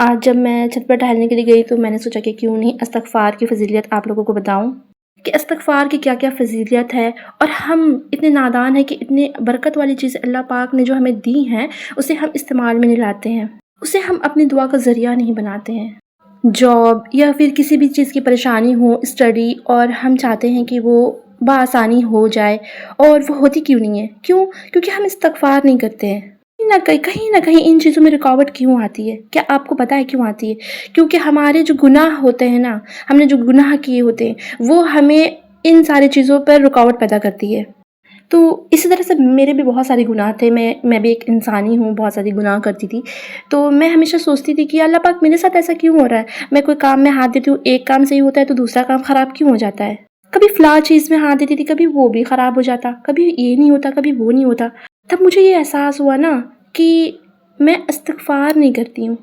آج جب میں چھت پر ٹہلنے کے لیے گئی تو میں نے سوچا کہ کیوں نہیں استغفار کی فضیلت آپ لوگوں کو بتاؤں کہ استغفار کی کیا کیا فضیلت ہے، اور ہم اتنے نادان ہیں کہ اتنے برکت والی چیزیں اللہ پاک نے جو ہمیں دی ہیں اسے ہم استعمال میں نہیں لاتے ہیں، اسے ہم اپنی دعا کا ذریعہ نہیں بناتے ہیں۔ جاب یا پھر کسی بھی چیز کی پریشانی ہو، اسٹڈی، اور ہم چاہتے ہیں کہ وہ بآسانی ہو جائے، اور وہ ہوتی کیوں نہیں ہے؟ کیونکہ ہم استغفار نہیں کرتے ہیں۔ کہیں نہ کہیں ان چیزوں میں رکاوٹ کیوں آتی ہے؟ کیا آپ کو پتہ ہے کیوں آتی ہے؟ کیونکہ ہمارے جو گناہ ہوتے ہیں نا، ہم نے جو گناہ کیے ہوتے ہیں وہ ہمیں ان ساری چیزوں پر رکاوٹ پیدا کرتی ہے۔ تو اسی طرح سے میرے بھی بہت سارے گناہ تھے، میں بھی ایک انسانی ہوں، بہت ساری گناہ کرتی تھی۔ تو میں ہمیشہ سوچتی تھی کہ اللہ پاک میرے ساتھ ایسا کیوں ہو رہا ہے؟ میں کوئی کام میں ہاتھ دیتی ہوں، ایک کام صحیح ہوتا ہے تو دوسرا کام خراب کیوں ہو جاتا ہے؟ کبھی فلاں چیز میں ہاتھ دیتی تھی، کبھی وہ بھی خراب ہو جاتا، کبھی یہ نہیں ہوتا، کبھی وہ نہیں ہوتا۔ تب مجھے یہ احساس ہوا نا کہ میں استغفار نہیں کرتی ہوں۔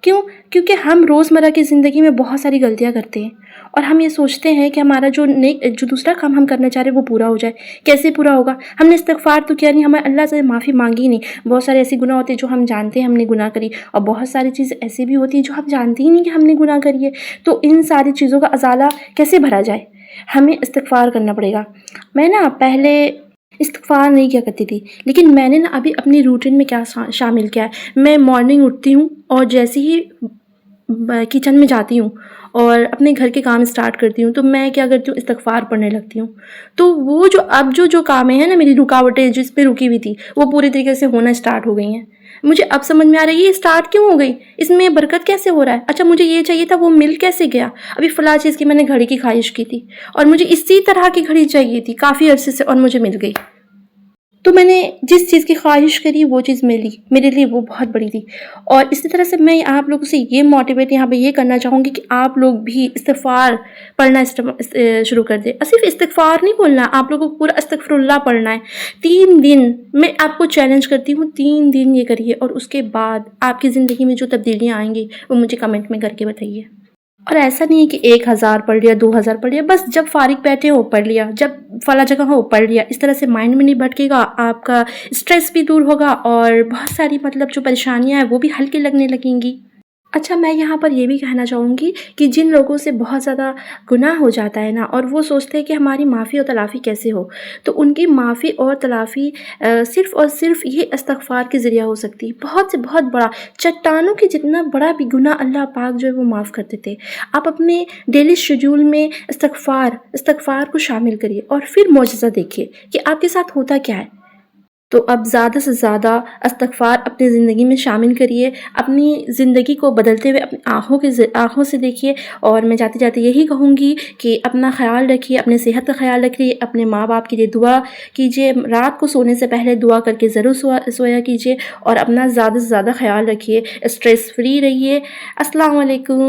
کیونکہ ہم روزمرہ کی زندگی میں بہت ساری غلطیاں کرتے ہیں، اور ہم یہ سوچتے ہیں کہ ہمارا جو دوسرا کام ہم کرنا چاہ رہے ہیں وہ پورا ہو جائے۔ کیسے پورا ہوگا؟ ہم نے استغفار تو کیا نہیں، ہمیں اللہ سے معافی مانگی نہیں۔ بہت سارے ایسے گناہ ہوتے ہیں جو ہم جانتے ہیں ہم نے گناہ کری، اور بہت ساری چیزیں ایسی بھی ہوتی ہیں جو ہم جانتے ہی نہیں کہ ہم نے گناہ کری ہے۔ تو ان ساری چیزوں کا ازالہ کیسے بھرا جائے؟ ہمیں استغفار کرنا پڑے گا۔ میں نا پہلے استغفار نہیں کیا کرتی تھی، لیکن میں نے نا ابھی اپنی روٹین میں کیا شامل کیا ہے، میں مارننگ اٹھتی ہوں اور جیسے ہی کچن میں جاتی ہوں اور اپنے گھر کے کام سٹارٹ کرتی ہوں تو میں کیا کرتی ہوں، استغفار پڑھنے لگتی ہوں۔ تو وہ جو کام ہیں نا، میری رکاوٹیں جس پہ رکی ہوئی تھی وہ پوری طریقے سے ہونا سٹارٹ ہو گئی ہیں۔ مجھے اب سمجھ میں آ رہا ہے یہ سٹارٹ کیوں ہو گئی، اس میں برکت کیسے ہو رہا ہے۔ اچھا مجھے یہ چاہیے تھا، وہ مل کیسے گیا؟ ابھی فلاں چیز کی میں نے گھڑی کی خواہش کی تھی اور مجھے اسی طرح کی گھڑی چاہیے تھی کافی عرصے سے، اور مجھے مل گئی۔ تو میں نے جس چیز کی خواہش کری وہ چیز ملی، میرے لیے وہ بہت بڑی تھی۔ اور اسی طرح سے میں آپ لوگوں سے یہ موٹیویٹ یہاں پہ یہ کرنا چاہوں گی کہ آپ لوگ بھی استغفار پڑھنا شروع کر دیں۔ صرف استغفار نہیں بولنا، آپ لوگوں کو پورا استغفر اللہ پڑھنا ہے۔ 3 دن میں آپ کو چیلنج کرتی ہوں، 3 دن یہ کریے، اور اس کے بعد آپ کی زندگی میں جو تبدیلیاں آئیں گی وہ مجھے کمنٹ میں کر کے بتائیے۔ اور ایسا نہیں ہے کہ 1000 پڑھ لیا، 2000 پڑھ لیا، بس جب فارغ بیٹھے ہو پڑھ لیا، جب فلاں جگہ ہو پڑھ لیا۔ اس طرح سے مائنڈ میں نہیں بھٹکے گا، آپ کا اسٹریس بھی دور ہوگا، اور بہت ساری جو پریشانیاں ہیں وہ بھی ہلکے لگنے لگیں گی۔ اچھا میں یہاں پر یہ بھی کہنا چاہوں گی کہ جن لوگوں سے بہت زیادہ گناہ ہو جاتا ہے نا، اور وہ سوچتے ہیں کہ ہماری معافی اور تلافی کیسے ہو، تو ان کی معافی اور تلافی صرف اور صرف یہ استغفار کے ذریعہ ہو سکتی ہے۔ بہت سے بہت بڑا، چٹانوں کے جتنا بڑا بھی گناہ اللہ پاک جو ہے وہ معاف کر دیتے۔ آپ اپنے ڈیلی شیڈول میں استغفار کو شامل کریے، اور پھر معجزہ دیکھیے کہ آپ کے ساتھ ہوتا کیا ہے۔ تو اب زیادہ سے زیادہ استغفار اپنی زندگی میں شامل کریے، اپنی زندگی کو بدلتے ہوئے اپنی آنکھوں سے دیکھیے۔ اور میں جاتے جاتے یہی کہوں گی کہ اپنا خیال رکھیے، اپنے صحت کا خیال رکھیے، اپنے ماں باپ کے لیے دعا کیجیے، رات کو سونے سے پہلے دعا کر کے ضرور سویا کیجیے، اور اپنا زیادہ سے زیادہ خیال رکھیے، اسٹریس فری رہیے۔ السلام علیکم۔